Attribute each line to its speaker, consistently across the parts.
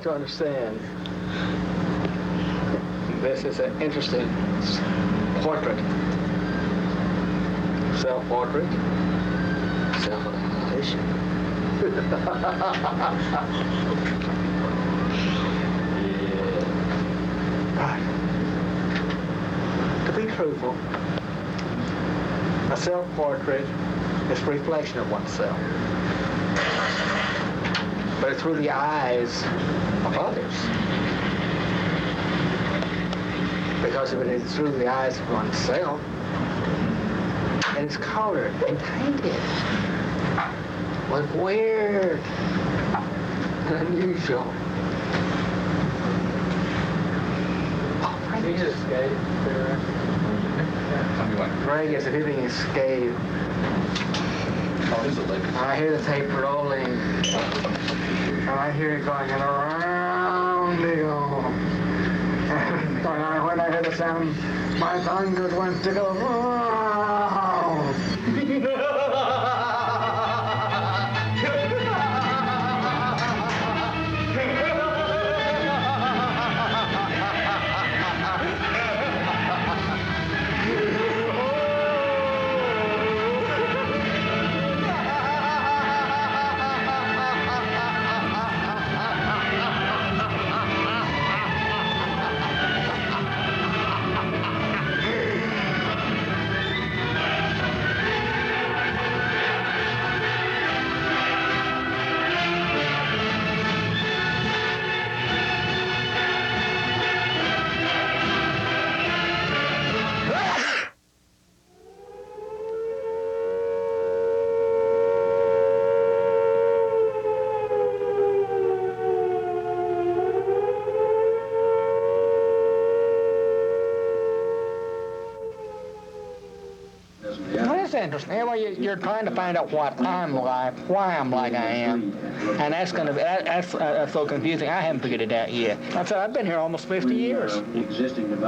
Speaker 1: like to understand. This is an interesting portrait. Self-portrait. Self-annihilation. Yeah. Right. To be truthful, a self-portrait is a reflection of oneself. But it's through the eyes of others. Because if it is through the eyes of oneself, and it's colored and painted, was weird and unusual. Oh, Frank is escape. Frank is living escape.
Speaker 2: Oh, is it late?
Speaker 1: I hear the tape rolling, and I hear it going around the home. And when I hear the sound, my tongue just went to go. Interesting. Well, you're trying to find out what I'm like, why I'm like I am, and that's so confusing. I haven't figured it out yet. I said I've been here almost 50 years.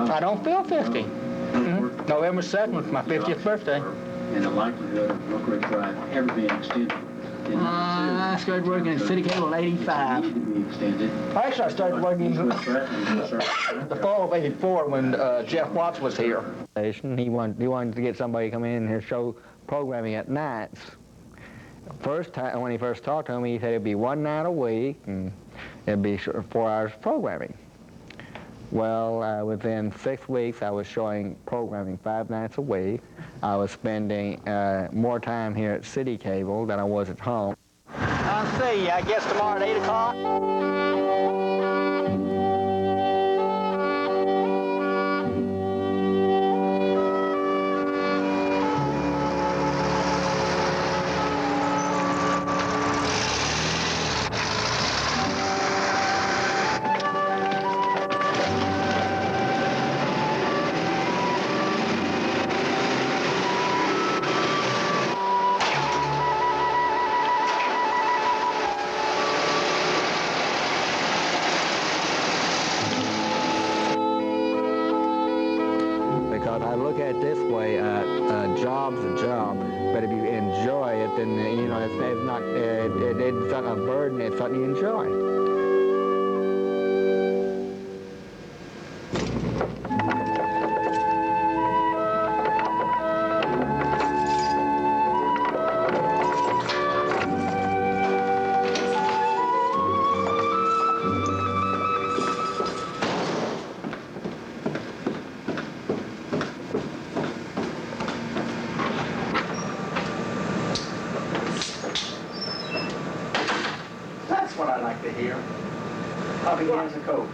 Speaker 1: I don't feel 50. November 2nd was my 50th birthday.
Speaker 3: And the likelihood of Brook Ridge Drive ever being extended.
Speaker 1: I started working at City Cable in '85. Actually, I started working in the fall of '84 when Jeff Watts was here. He wanted to get somebody to come in and show programming at nights. First time when he first talked to me, he said it'd be one night a week and it'd be 4 hours programming. Well, within 6 weeks, I was showing programming 5 nights a week. I was spending more time here at City Cable than I was at home. I'll see you, I guess, tomorrow at 8 o'clock. I look at it this way, a job's a job, but if you enjoy it, then, you know, it's not a burden, it's something you enjoy. That's what I like to hear. How begins the code?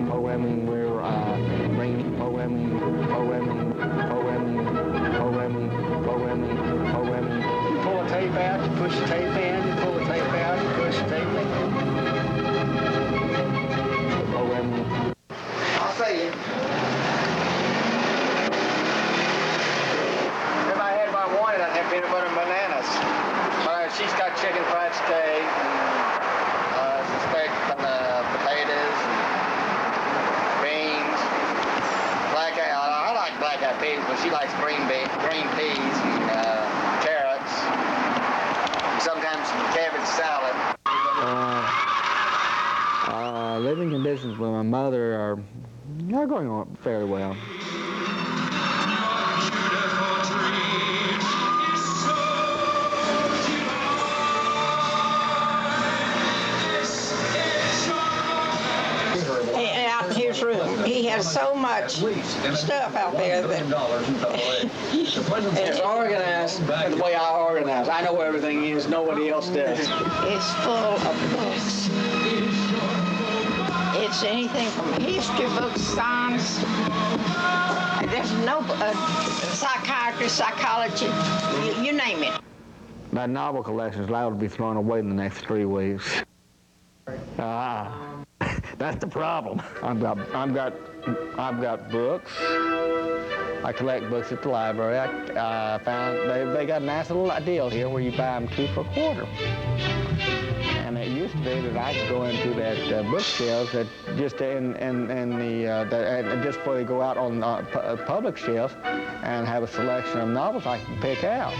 Speaker 1: Programming where peanut butter and bananas. She's got chicken fried steak, and some steak and potatoes, and beans. I like black-eyed peas, but she likes green peas and carrots. And sometimes some cabbage salad. Living conditions with my mother are going on fairly well.
Speaker 4: Out in his room, he has so much stuff out there that
Speaker 1: It's organized the way I organize. I know where everything is. Nobody else does.
Speaker 4: it's full of books. It's anything from history books, science. There's no psychiatry, psychology, you name it.
Speaker 1: My novel collection is liable to be thrown away in the next 3 weeks. That's the problem. I've got books. I collect books at the library. I found they got a nice little deal here where you buy them 2 for $1. And it used to be that I could go into that bookshelves that just just before they go out on public shelves and have a selection of novels I can pick out.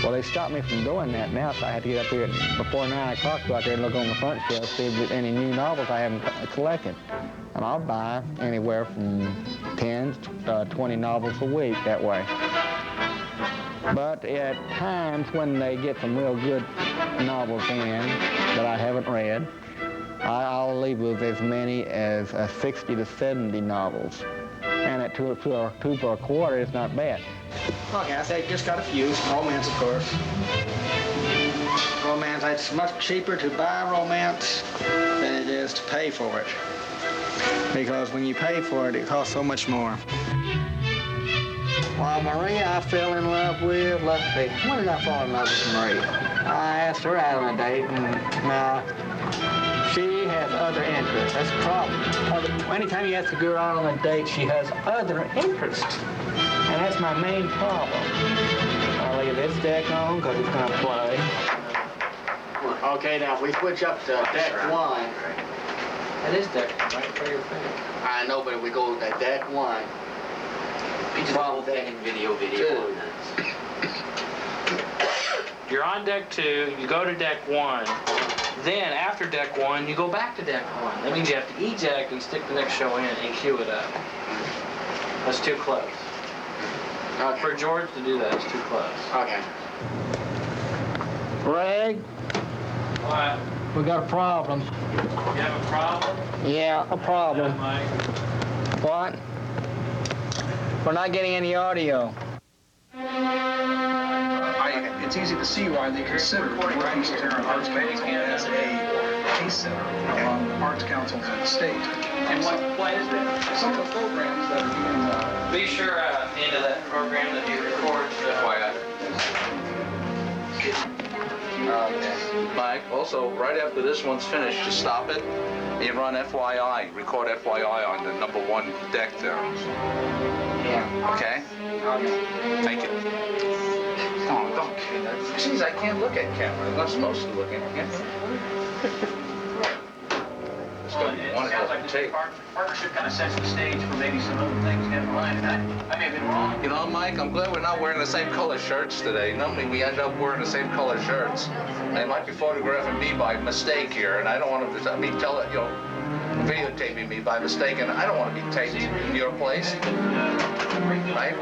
Speaker 1: Well, they stopped me from doing that now, so I had to get up here before 9 o'clock, go out there and look on the front shelf, see if there's any new novels I haven't collected. And I'll buy anywhere from 10 to 20 novels a week that way. But at times when they get some real good novels in that I haven't read, I'll leave with as many as 60 to 70 novels. And at 2 for $1, it's not bad. Okay, I say just got a few. Romance, of course. Romance, it's much cheaper to buy romance than it is to pay for it. Because when you pay for it, it costs so much more. Well, Maria, I fell in love with, let's see, when did I fall in love with Maria? I asked her out on a date, and she has other interests. That's the problem. Anytime you ask a girl out on a date, she has other interests. And that's my main problem. I'll leave this deck on because it's going to play. Okay, now if we switch up to deck 1.
Speaker 2: That is deck right for your finger.
Speaker 1: I know, but if we go to deck 1.
Speaker 2: Problem thing video on this. You're on deck 2, you go to deck 1. Then, after deck 1, you go back to deck 1. That means you have to eject and stick the next show in and queue it up. That's too close.
Speaker 1: Okay.
Speaker 2: For George to do that, it's too close.
Speaker 1: Okay. Greg,
Speaker 2: What?
Speaker 1: we got a problem.
Speaker 2: You have a problem?
Speaker 1: Yeah, a problem.
Speaker 2: Mike.
Speaker 1: What? We're not getting any audio.
Speaker 5: It's easy to see why they consider Westminster Arts Council as a case center among arts councils in the state.
Speaker 2: And what is it?
Speaker 5: Some of the programs that are being
Speaker 2: Be sure into that program that you record
Speaker 6: Mike, also, right after this one's finished, just stop it. You run FYI, record FYI on the number 1 deck there.
Speaker 1: Yeah.
Speaker 6: Okay?
Speaker 1: Okay.
Speaker 6: Thank you. Don't. Jeez, I can't look at camera. I'm not supposed to look at camera. It's going to be one hell of a tape.
Speaker 3: Partnership kind of sets the stage for maybe some other things down the line, and I may have been wrong.
Speaker 6: You know, Mike, I'm glad we're not wearing the same color shirts today. Normally we end up wearing the same color shirts. They might be photographing me by mistake here, and I don't want to videotaping me by mistake, and I don't want to be taped in your place. Right?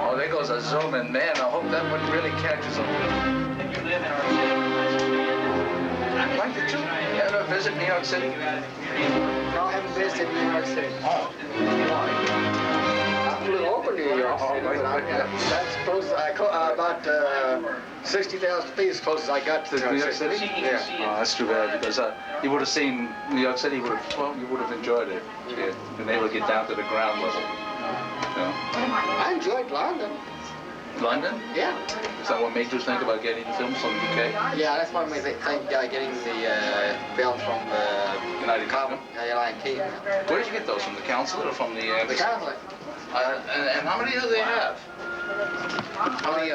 Speaker 6: Oh, there goes a zoom in. Man, I hope that one really catches them. I'd like to too. You ever visit New York City?
Speaker 1: No, I haven't visited New York City.
Speaker 6: Oh.
Speaker 1: I flew over New York City. That's close. About 60,000 feet as close as I got to
Speaker 6: New York City?
Speaker 1: Yeah.
Speaker 6: Oh, that's too bad, because you would have seen New York City. You would have enjoyed it. Yeah, been able to get down to the ground level. Yeah.
Speaker 1: I enjoyed London.
Speaker 6: London?
Speaker 1: Yeah.
Speaker 6: Is that what made you think about getting films from the UK?
Speaker 1: Yeah, that's what made me think getting the film from the
Speaker 6: United Kingdom?
Speaker 1: United Kingdom.
Speaker 6: Where did you get those? From the consulate or from the...
Speaker 1: The consulate.
Speaker 6: And how many do they have? How many,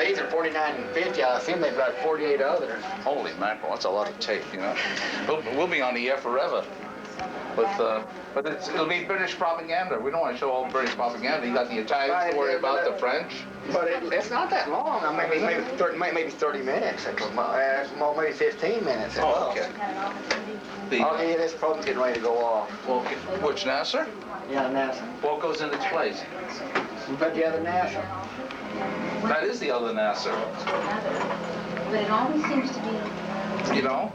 Speaker 1: These are 49 and 50. I assume they've got 48 others.
Speaker 6: holy mackerel, that's a lot of tape, you know. We'll be on the air forever. But it'll be British propaganda. We don't want to show all British propaganda. You got the Italians to worry about, the French.
Speaker 1: But it's not that long. I mean, maybe 30 minutes. Maybe 15 minutes.
Speaker 6: Oh, okay.
Speaker 1: Okay, this program's getting ready to go off.
Speaker 6: Well, which Nasser?
Speaker 1: Yeah, NASA.
Speaker 6: What goes in its place?
Speaker 1: But the other NASA.
Speaker 6: That is the other Nasser.
Speaker 7: But it always seems to be.
Speaker 6: You know?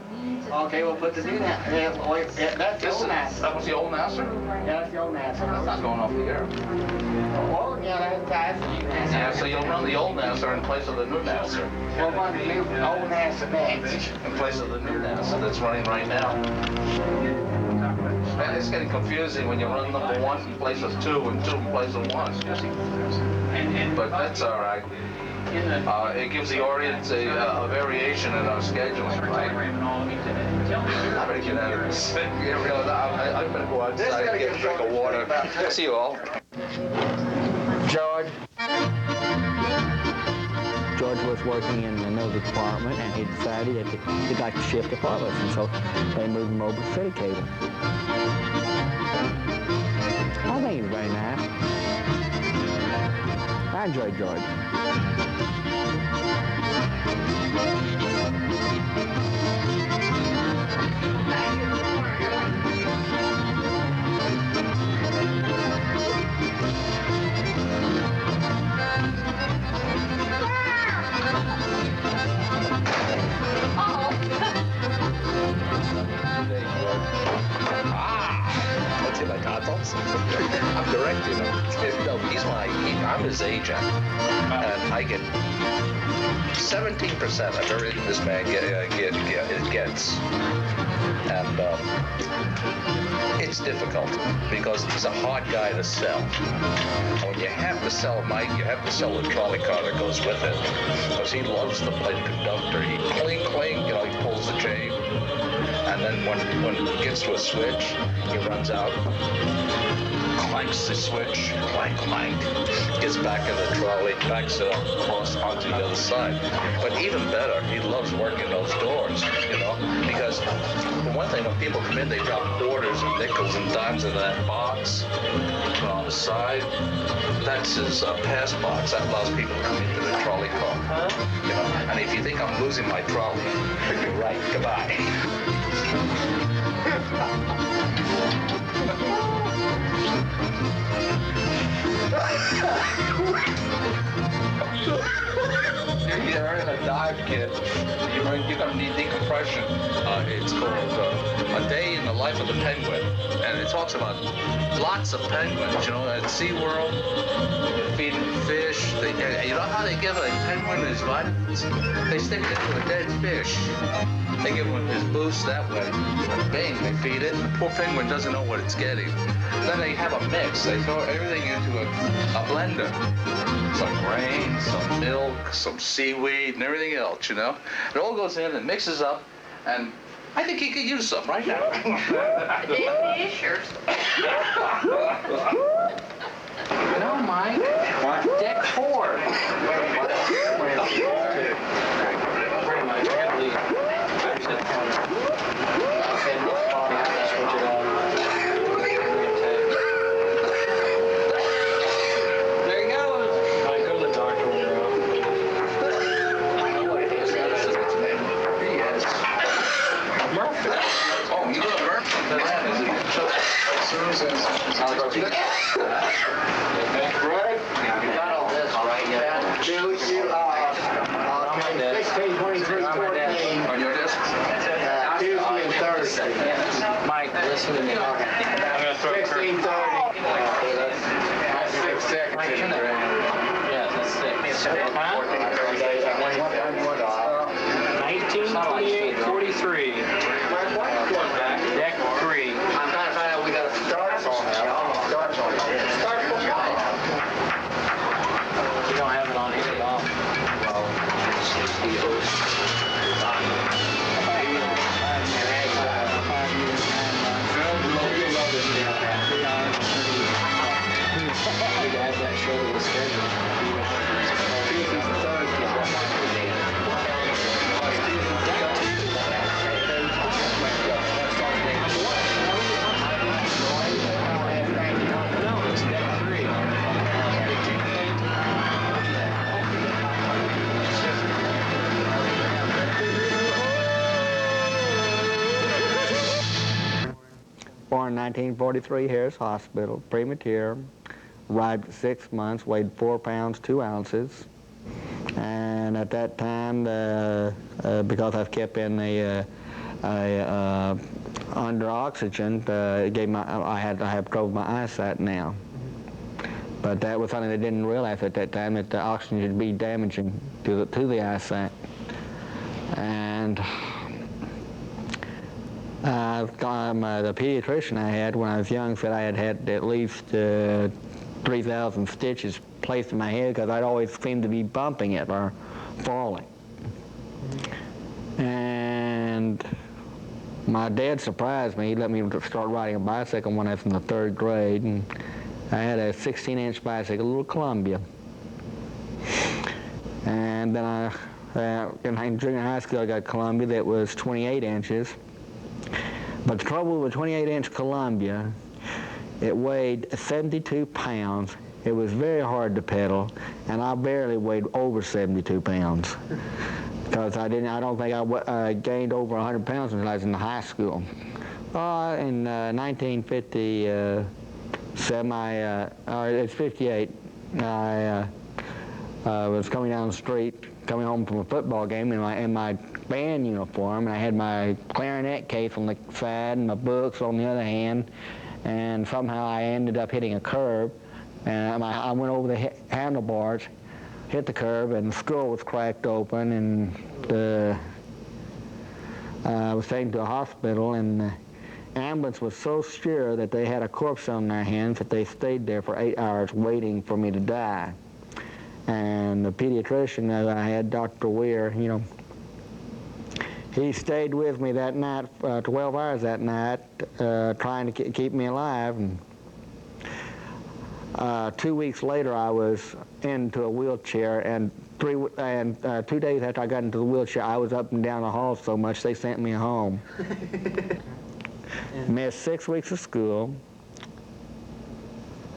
Speaker 1: Okay, we'll put the new NASA. Yeah, that's the old NASA.
Speaker 6: That was the old Nasser?
Speaker 1: Yeah, that's the old NASA.
Speaker 6: That's not going off the air.
Speaker 1: Oh, yeah, that's the new NASA.
Speaker 6: Yeah, so you'll run the old Nasser in place of the new Nasser.
Speaker 1: We'll run the new old NASA next.
Speaker 6: In place of the new Nasser that's running right now. Man, it's getting confusing when you run number 1 in place of 2 and 2 in place of 1. But that's all right. It gives the audience a variation in our schedule, right? I better get out of this. I better go outside and get a drink of water. See you all.
Speaker 1: George was working in another department, and he decided that he'd like to shift departments, and so they moved him over to City Cable. I think he's very nice. I enjoy George.
Speaker 6: I'm directing him. No, I'm his agent, and I get 17% of everything this man gets. And it's difficult because he's a hard guy to sell. When you have to sell a mic, you have to sell the trolley car that goes with it, because he loves to play the conductor. He cling, cling, he pulls the chain. And then when it gets to a switch, he runs out, clanks the switch, clank, clank, gets back in the trolley, backs it up, across onto the other side. But even better, he loves working those doors, because for one thing, when people come in, they drop quarters and nickels and dimes in that box on the side. That's his pass box. That allows people to come into the trolley car. And if you think I'm losing my trolley, you're right. Goodbye. You're in a dive, kid. You're going to need decompression. It's called A Day in the Life of the Penguin. And it talks about lots of penguins, at SeaWorld, feeding fish. You know how they give a penguin his vitamins? They stick it to a dead fish. They give him his boost that way. Bang, they feed it. The poor penguin doesn't know what it's getting. Then they have a mix. They throw everything into a blender. Some grain, some milk, some seaweed, and everything else, It all goes in and mixes up, and I think he could use some right now.
Speaker 2: No, Mike. What? Deck 4. Pretty much. I gotta leave. There he goes. I go to the doctor when you're off.
Speaker 6: Yes. Murphy. Oh, you go to Murphy? I'll go to
Speaker 1: You got all this, right? Yeah. 16, 23, 14.
Speaker 6: on your desk?
Speaker 1: Tuesday and Thursday.
Speaker 2: Mike, listen to me.
Speaker 1: I'm
Speaker 2: gonna throw a
Speaker 1: 16:30. That's 6 seconds.
Speaker 2: Yeah, that's 6. Huh? 1928, 43. Deck 3.
Speaker 1: I'm trying to find out we got a start song now. Start song. Start song.
Speaker 2: You don't have it on here at all. Need to add that show to the schedule. Tuesdays and Thursdays, that's my day. No, it's deck 3.
Speaker 1: Born in 1943, Harris Hospital, premature. Arrived at 6 months, weighed 4 pounds, 2 ounces. And at that time, because I've kept in under oxygen, it gave I have trouble with my eyesight now. But that was something they didn't realize at that time, that the oxygen would be damaging to the eyesight. And the pediatrician I had when I was young said I had at least 3,000 stitches placed in my head because I'd always seemed to be bumping it or falling. And my dad surprised me. He let me start riding a bicycle when I was in the 3rd grade, and I had a 16-inch bicycle, a little Columbia. And then in junior high school I got a Columbia that was 28 inches. But the trouble with a 28-inch Columbia, it weighed 72 pounds. It was very hard to pedal, and I barely weighed over 72 pounds. Because I don't think I gained over 100 pounds until I was in high school. In 1957, it's 58, I was coming down the street, coming home from a football game in my band uniform, and I had my clarinet case on the side and my books on the other hand, and somehow I ended up hitting a curb, and I went over the handlebars, hit the curb, and the skull was cracked open, and I was taken to a hospital, and the ambulance was so sure that they had a corpse on their hands that they stayed there for 8 hours waiting for me to die. And the pediatrician that I had, Dr. Weir, he stayed with me that night, 12 hours that night, trying to keep me alive. And 2 weeks later, I was into a wheelchair, and 2 days after I got into the wheelchair, I was up and down the hall so much they sent me home. Missed 6 weeks of school,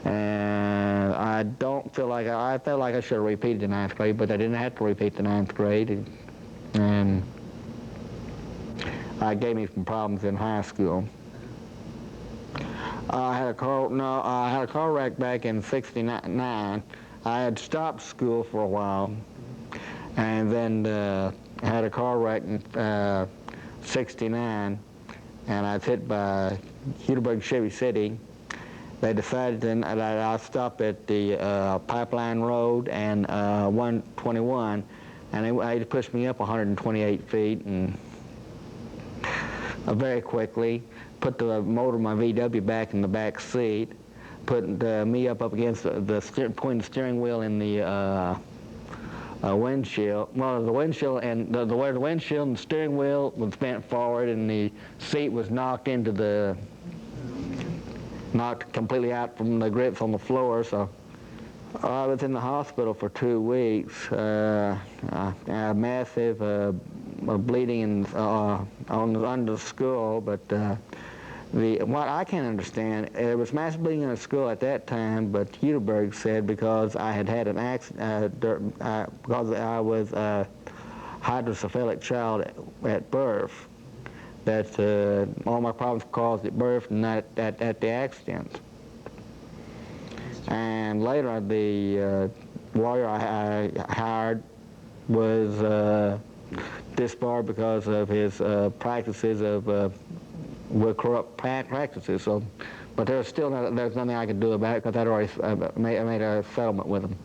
Speaker 1: and I don't feel like I felt like I should have repeated the 9th grade, but I didn't have to repeat the 9th grade, and it gave me some problems in high school. I had a car wreck back in '69. I had stopped school for a while, and then had a car wreck in '69, and I was hit by Hudelberg Chevy City. They decided that I'd stop at the Pipeline Road and 121, and they pushed me up 128 feet, and very quickly put the motor of my VW back in the back seat, put me up against between the steering wheel and the windshield. Well, the windshield and the windshield and the steering wheel was bent forward, and the seat was knocked completely out from the grips on the floor. So I was in the hospital for 2 weeks. Massive bleeding under the skull, but what I can't understand, there was massive bleeding in the skull at that time, but Hudelberg said because I had an accident, because I was a hydrocephalic child at birth, that all my problems caused at birth and not at the accident. And later, the lawyer I hired was disbarred because of his practices of corrupt practices. So, but there's nothing I could do about it because I'd already made a settlement with him.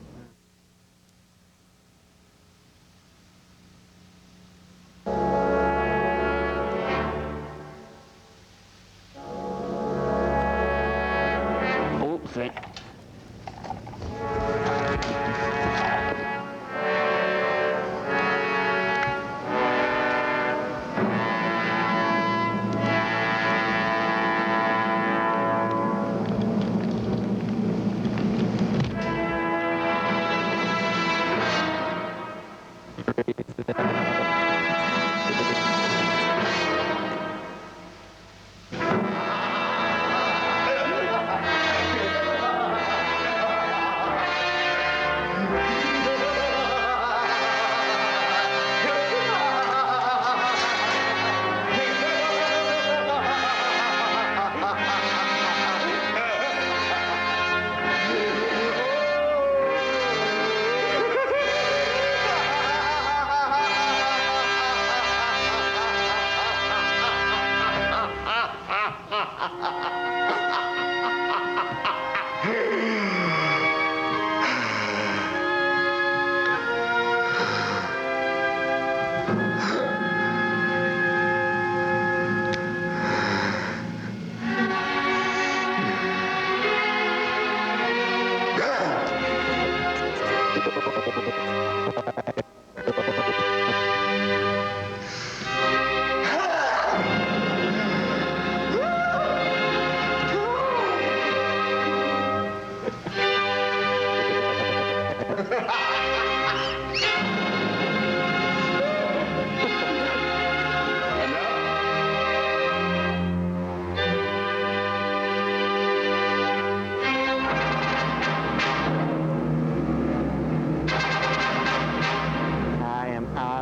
Speaker 1: Oopsie.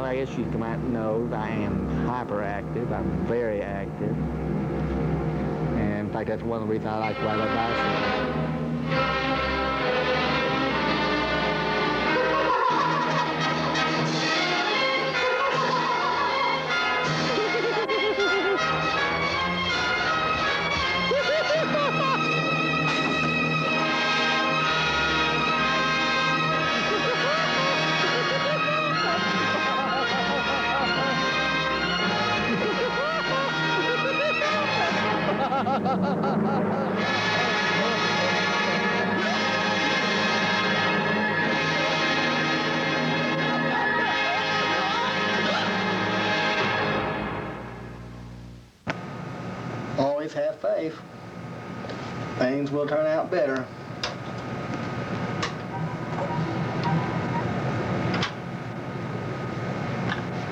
Speaker 1: I guess you come out and know I am hyperactive. I'm very active. And in fact, that's one of the reasons I like to ride a bicycle. Always have faith. Things will turn out better.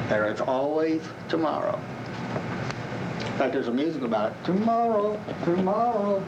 Speaker 1: There is always tomorrow. In fact, there's a musical about it. Tomorrow, tomorrow.